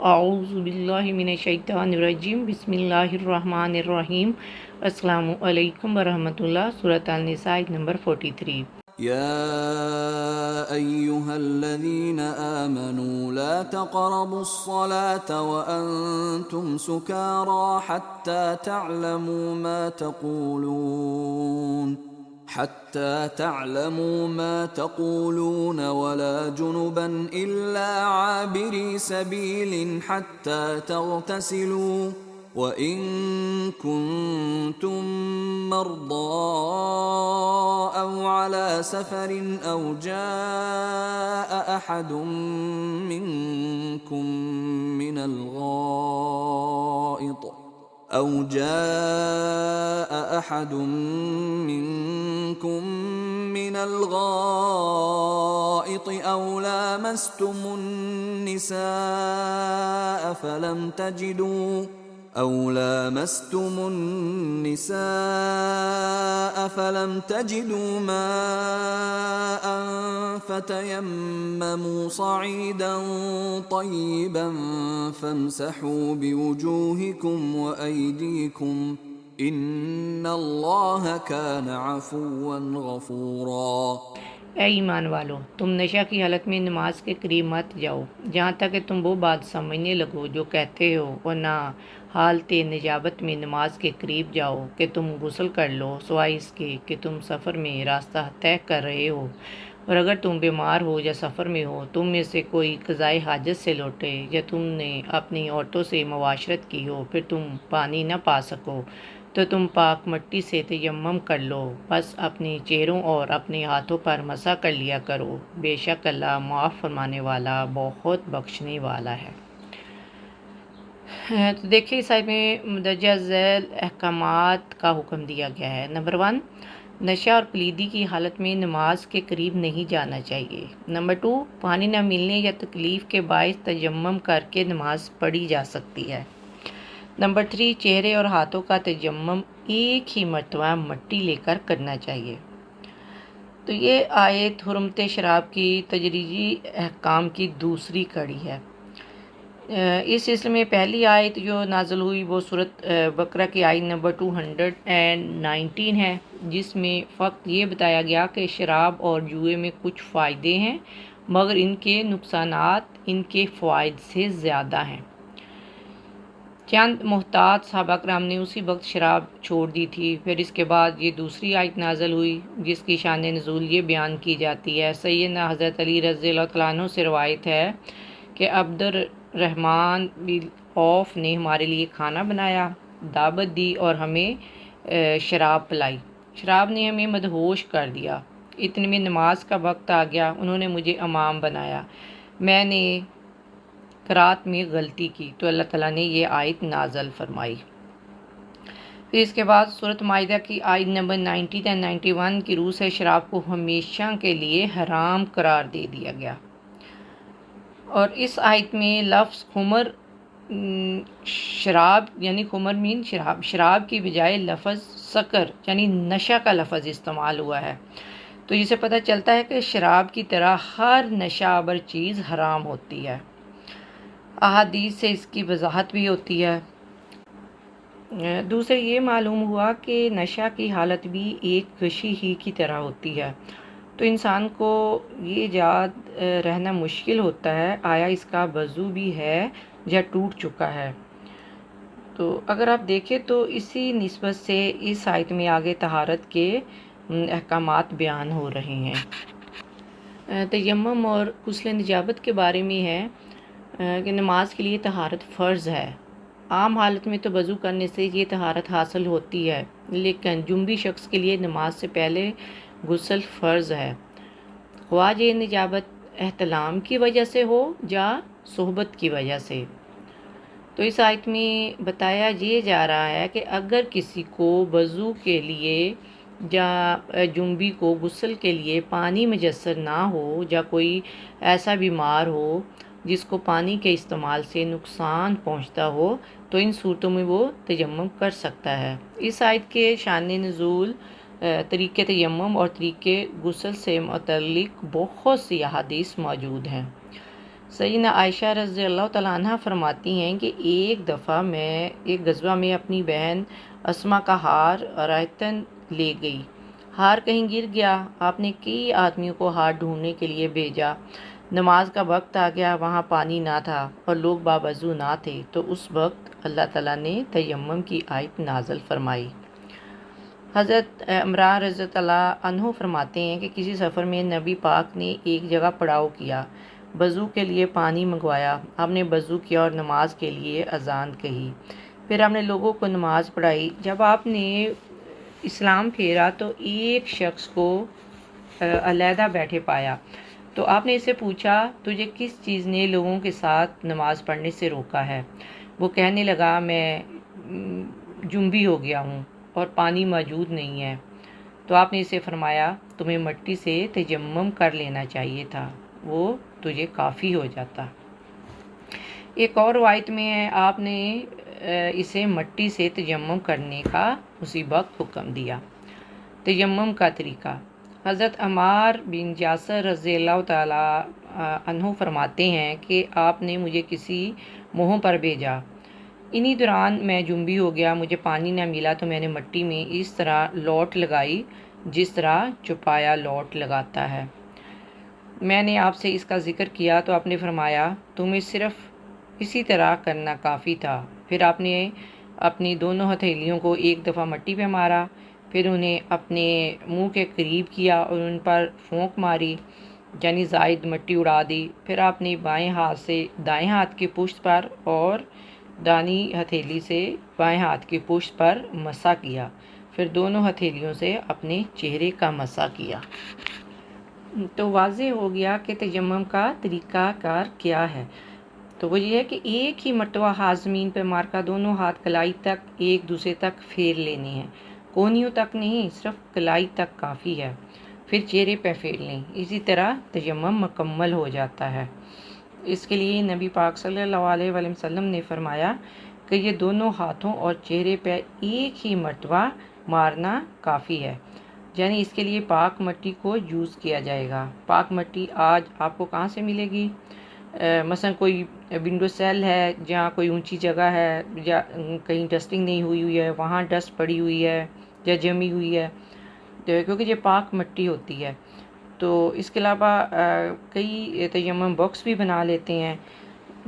اعوذ باللہ من الشیطان الرجیم بسم اللہ الرحمن الرحیم السلام علیکم ورحمۃ اللہ۔ سورۃ النساء نمبر 43۔ يا أيها الذين آمنوا لا تقربوا الصلاة وأنتم سكارى حتى تعلموا ما تقولون ولا جنبا إلا عابري سبيل حتى تغتسلوا وَإِن كُنتُم مَّرْضَىٰ أَوْ عَلَىٰ سَفَرٍ أَوْ جَاءَ أَحَدٌ مِّنكُم مِّنَ الْغَائِطِ أَوْ لَامَسْتُمُ النِّسَاءَ فَلَمْ تَجِدُوا مَاءً فَتَيَمَّمُوا صَعِيدًا طَيِّبًا فَامْسَحُوا بِوُجُوهِكُمْ وَأَيْدِيكُمْ إِنَّ اللَّهَ كَانَ عَفُوًّا غَفُورًا۔ اے ایمان والو، تم نشہ کی حالت میں نماز کے قریب مت جاؤ جہاں تک کہ تم وہ بات سمجھنے لگو جو کہتے ہو، اور نہ حالت نجابت میں نماز کے قریب جاؤ کہ تم غسل کر لو، سوائے اس کے کہ تم سفر میں راستہ طے کر رہے ہو، اور اگر تم بیمار ہو یا سفر میں ہو، تم میں سے کوئی قضائے حاجت سے لوٹے، یا تم نے اپنی عورتوں سے معاشرت کی ہو، پھر تم پانی نہ پا سکو، تو تم پاک مٹی سے تیمم کر لو، بس اپنے چہروں اور اپنے ہاتھوں پر مسح کر لیا کرو، بے شک اللہ معاف فرمانے والا، بہت بخشنے والا ہے۔ تو دیکھیں اس آیت میں مندرجہ ذیل احکامات کا حکم دیا گیا ہے۔ نمبر 1، نشہ اور پلیدی کی حالت میں نماز کے قریب نہیں جانا چاہیے۔ نمبر 2، پانی نہ ملنے یا تکلیف کے باعث تیمم کر کے نماز پڑھی جا سکتی ہے۔ نمبر 3، چہرے اور ہاتھوں کا تیمم ایک ہی مرتبہ مٹی لے کر کرنا چاہیے۔ تو یہ آیت حرمت شراب کی تدریجی احکام کی دوسری کڑی ہے۔ اس سلسلے میں پہلی آیت جو نازل ہوئی وہ سورۃ بقرہ کی آیت نمبر 219 ہے، جس میں فقط یہ بتایا گیا کہ شراب اور جوئے میں کچھ فائدے ہیں، مگر ان کے نقصانات ان کے فوائد سے زیادہ ہیں۔ چند محتاط صحابہ کرام نے اسی وقت شراب چھوڑ دی تھی۔ پھر اس کے بعد یہ دوسری آیت نازل ہوئی جس کی شان نزول یہ بیان کی جاتی ہے۔ سیدنا حضرت علی رضی اللہ تعالیٰ عنہ سے روایت ہے کہ عبد الرحمن بن عوف نے ہمارے لیے کھانا بنایا، دعوت دی اور ہمیں شراب پلائی۔ شراب نے ہمیں مدہوش کر دیا۔ اتنے میں نماز کا وقت آ گیا، انہوں نے مجھے امام بنایا، میں نے قرات میں غلطی کی تو اللہ تعالیٰ نے یہ آیت نازل فرمائی۔ پھر اس کے بعد سورۃ مائدہ کی آیت نمبر 90 اور 91 کی روح سے شراب کو ہمیشہ کے لیے حرام قرار دے دیا گیا، اور اس آیت میں لفظ خمر شراب یعنی خمر مین شراب کی بجائے لفظ سکر یعنی نشہ کا لفظ استعمال ہوا ہے۔ تو اسے پتہ چلتا ہے کہ شراب کی طرح ہر نشہ آور چیز حرام ہوتی ہے۔ احادیث سے اس کی وضاحت بھی ہوتی ہے۔ دوسرے یہ معلوم ہوا کہ نشہ کی حالت بھی ایک غشی ہی کی طرح ہوتی ہے، تو انسان کو یہ یاد رہنا مشکل ہوتا ہے آیا اس کا وضو بھی ہے یا ٹوٹ چکا ہے۔ تو اگر آپ دیکھیں تو اسی نسبت سے اس آیت میں آگے طہارت کے احکامات بیان ہو رہے ہیں۔ تیمم اور غسل نجابت کے بارے میں ہے کہ نماز کے لیے طہارت فرض ہے۔ عام حالت میں تو وضو کرنے سے یہ طہارت حاصل ہوتی ہے، لیکن جنبی شخص کے لیے نماز سے پہلے غسل فرض ہے، خواہ یہ نجابت احتلام کی وجہ سے ہو یا صحبت کی وجہ سے۔ تو اس آیت میں بتایا یہ جا رہا ہے کہ اگر کسی کو وضو کے لیے یا جنبی کو غسل کے لیے پانی میسر نہ ہو، یا کوئی ایسا بیمار ہو جس کو پانی کے استعمال سے نقصان پہنچتا ہو، تو ان صورتوں میں وہ تیمم کر سکتا ہے۔ اس آیت کے شان نزول، طریقے تیمم اور طریقے غسل سے متعلق بہت سی احادیث موجود ہیں۔ سیدنا عائشہ رضی اللہ تعالیٰ عنہ فرماتی ہیں کہ ایک دفعہ میں ایک غزوہ میں اپنی بہن اسما کا ہار رائتن لے گئی۔ ہار کہیں گر گیا۔ آپ نے کئی آدمیوں کو ہار ڈھونڈنے کے لیے بھیجا۔ نماز کا وقت آ گیا، وہاں پانی نہ تھا اور لوگ باوضو نہ تھے، تو اس وقت اللہ تعالیٰ نے تیمم کی آیت نازل فرمائی۔ حضرت عمران رضی اللہ عنہ فرماتے ہیں کہ کسی سفر میں نبی پاک نے ایک جگہ پڑاؤ کیا، وضو کے لیے پانی منگوایا۔ آپ نے وضو کیا اور نماز کے لیے اذان کہی، پھر آپ نے لوگوں کو نماز پڑھائی۔ جب آپ نے اسلام پھیرا تو ایک شخص کو علیحدہ بیٹھے پایا، تو آپ نے اسے پوچھا، تجھے کس چیز نے لوگوں کے ساتھ نماز پڑھنے سے روکا ہے؟ وہ کہنے لگا، میں جنبی ہو گیا ہوں اور پانی موجود نہیں ہے۔ تو آپ نے اسے فرمایا، تمہیں مٹی سے تیمم کر لینا چاہیے تھا، وہ تجھے کافی ہو جاتا۔ ایک اور روایت میں ہے، آپ نے اسے مٹی سے تیمم کرنے کا اسی وقت حکم دیا۔ تیمم کا طریقہ، حضرت عمار بن یاسر رضی اللہ تعالیٰ عنہ فرماتے ہیں کہ آپ نے مجھے کسی مہم پر بھیجا، انہی دوران میں جنبی ہو گیا، مجھے پانی نہ ملا تو میں نے مٹی میں اس طرح لوٹ لگائی جس طرح چوپایا لوٹ لگاتا ہے۔ میں نے آپ سے اس کا ذکر کیا تو آپ نے فرمایا، تمہیں صرف اسی طرح کرنا کافی تھا۔ پھر آپ نے اپنی دونوں ہتھیلیوں کو ایک دفعہ مٹی پہ مارا، پھر انہیں اپنے منہ کے قریب کیا اور ان پر پھونک ماری، یعنی زائد مٹی اڑا دی۔ پھر آپ نے بائیں ہاتھ سے دائیں ہاتھ کی پشت پر اور دانی ہتھیلی سے بائیں ہاتھ کی پشت پر مسح کیا، پھر دونوں ہتھیلیوں سے اپنے چہرے کا مسح کیا۔ تو واضح ہو گیا کہ تیمم کا طریقہ کار کیا ہے۔ تو وہ یہ ہے کہ ایک ہی مرتبہ ہاتھ زمین پہ مار کر دونوں ہاتھ کلائی تک ایک دوسرے تک پھیر لینے ہیں، کونیوں تک نہیں، صرف کلائی تک کافی ہے، پھر چہرے پہ پھیر لیں۔ اسی طرح تیمم مکمل ہو جاتا ہے۔ اس کے لیے نبی پاک صلی اللہ علیہ وآلہ وسلم نے فرمایا کہ یہ دونوں ہاتھوں اور چہرے پہ ایک ہی مرتبہ مارنا کافی ہے، یعنی اس کے لیے پاک مٹی کو یوز کیا جائے گا۔ پاک مٹی آج آپ کو کہاں سے ملے گی؟ مثلا کوئی ونڈو سیل ہے جہاں کوئی اونچی جگہ ہے یا کہیں ڈسٹنگ نہیں ہوئی ہے، وہاں ڈسٹ پڑی ہوئی ہے یا جمی ہوئی ہے، کیونکہ یہ پاک مٹی ہوتی ہے۔ تو اس کے علاوہ کئی تیمم باکس بھی بنا لیتے ہیں،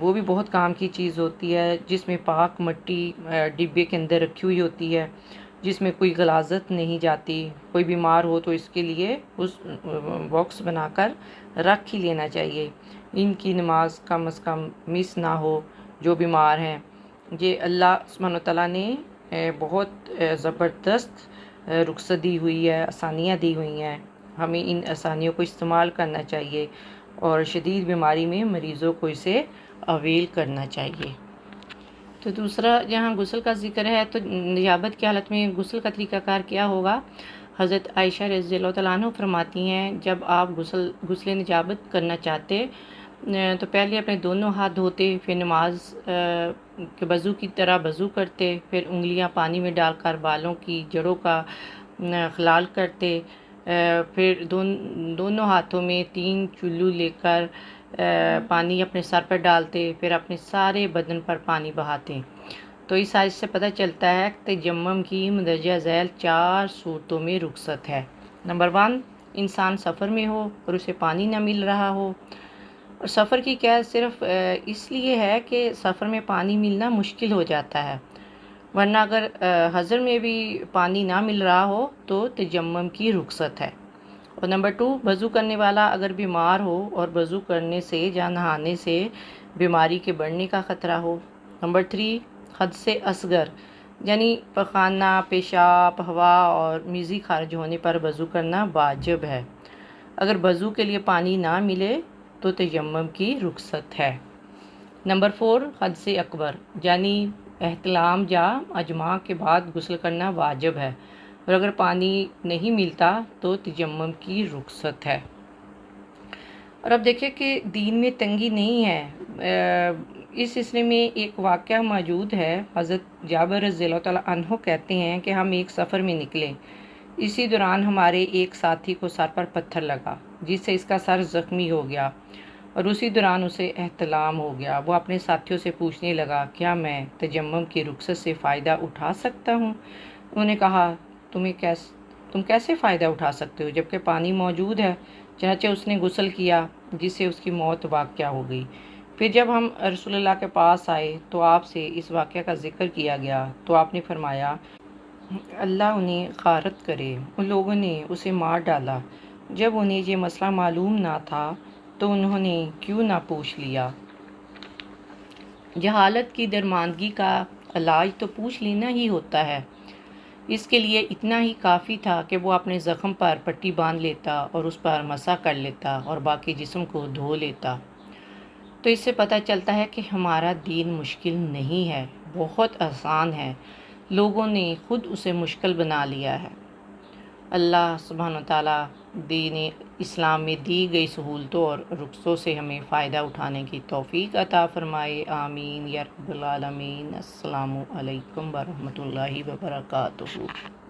وہ بھی بہت کام کی چیز ہوتی ہے، جس میں پاک مٹی ڈبے کے اندر رکھی ہوئی ہوتی ہے، جس میں کوئی غلاظت نہیں جاتی۔ کوئی بیمار ہو تو اس کے لیے اس باکس بنا کر رکھ ہی لینا چاہیے۔ ان کی نماز کم از کم مس نہ ہو جو بیمار ہیں۔ یہ اللہ سبحانہ وتعالیٰ نے بہت زبردست رخصت دی ہوئی ہے، آسانیاں دی ہوئی ہیں، ہمیں ان آسانیوں کو استعمال کرنا چاہیے اور شدید بیماری میں مریضوں کو اسے اویل کرنا چاہیے۔ تو دوسرا جہاں غسل کا ذکر ہے تو نجابت کی حالت میں غسل کا طریقہ کار کیا ہوگا؟ حضرت عائشہ رضی اللہ تعالیٰ عنہ فرماتی ہیں، جب آپ غسل نجابت کرنا چاہتے تو پہلے اپنے دونوں ہاتھ دھوتے، پھر نماز کے وضو کی طرح وضو کرتے، پھر انگلیاں پانی میں ڈال کر بالوں کی جڑوں کا خلال کرتے، پھر دونوں ہاتھوں میں 3 چلو لے کر پانی اپنے سر پر ڈالتے، پھر اپنے سارے بدن پر پانی بہاتے۔ تو اس آیت سے پتہ چلتا ہے کہ تیمم کی مندرجہ ذیل 4 صورتوں میں رخصت ہے۔ نمبر 1، انسان سفر میں ہو اور اسے پانی نہ مل رہا ہو، اور سفر کی قید صرف اس لیے ہے کہ سفر میں پانی ملنا مشکل ہو جاتا ہے، ورنہ اگر حضر میں بھی پانی نہ مل رہا ہو تو تیمم کی رخصت ہے۔ اور نمبر 2، وضو کرنے والا اگر بیمار ہو اور وضو کرنے سے یا نہانے سے بیماری کے بڑھنے کا خطرہ ہو۔ نمبر 3، حدث اصغر یعنی پخانہ، پیشاب، ہوا اور میزی خارج ہونے پر وضو کرنا واجب ہے۔ اگر وضو کے لیے پانی نہ ملے تو تیمم کی رخصت ہے۔ نمبر 4، حدث اکبر یعنی احتلام یا اجماع کے بعد غسل کرنا واجب ہے، اور اگر پانی نہیں ملتا تو تیمم کی رخصت ہے۔ اور اب دیکھیں کہ دین میں تنگی نہیں ہے۔ اس سلسلے میں ایک واقعہ موجود ہے۔ حضرت جابر رضی اللہ تعالیٰ عنہ کہتے ہیں کہ ہم ایک سفر میں نکلے، اسی دوران ہمارے ایک ساتھی کو سر پر پتھر لگا جس سے اس کا سر زخمی ہو گیا۔ اور اسی دوران اسے احتلام ہو گیا۔ وہ اپنے ساتھیوں سے پوچھنے لگا، کیا میں تیمم کی رخصت سے فائدہ اٹھا سکتا ہوں؟ انہوں نے کہا، تم کیسے فائدہ اٹھا سکتے ہو جبکہ پانی موجود ہے؟ چنانچہ اس نے غسل کیا، جس سے اس کی موت واقع ہو گئی۔ پھر جب ہم رسول اللہ کے پاس آئے تو آپ سے اس واقعہ کا ذکر کیا گیا تو آپ نے فرمایا، اللہ انہیں غارت کرے، ان لوگوں نے اسے مار ڈالا۔ جب انہیں یہ مسئلہ معلوم نہ تھا تو انہوں نے کیوں نہ پوچھ لیا؟ جہالت کی درماندگی کا علاج تو پوچھ لینا ہی ہوتا ہے۔ اس کے لیے اتنا ہی کافی تھا کہ وہ اپنے زخم پر پٹی باندھ لیتا اور اس پر مسح کر لیتا اور باقی جسم کو دھو لیتا۔ تو اس سے پتہ چلتا ہے کہ ہمارا دین مشکل نہیں ہے، بہت آسان ہے۔ لوگوں نے خود اسے مشکل بنا لیا ہے۔ اللہ سبحانہ وتعالیٰ دین اسلام میں دی گئی سہولتوں اور رخصتوں سے ہمیں فائدہ اٹھانے کی توفیق عطا فرمائے، آمین یا رب العالمین۔ السلام علیکم ورحمۃ اللہ وبرکاتہ۔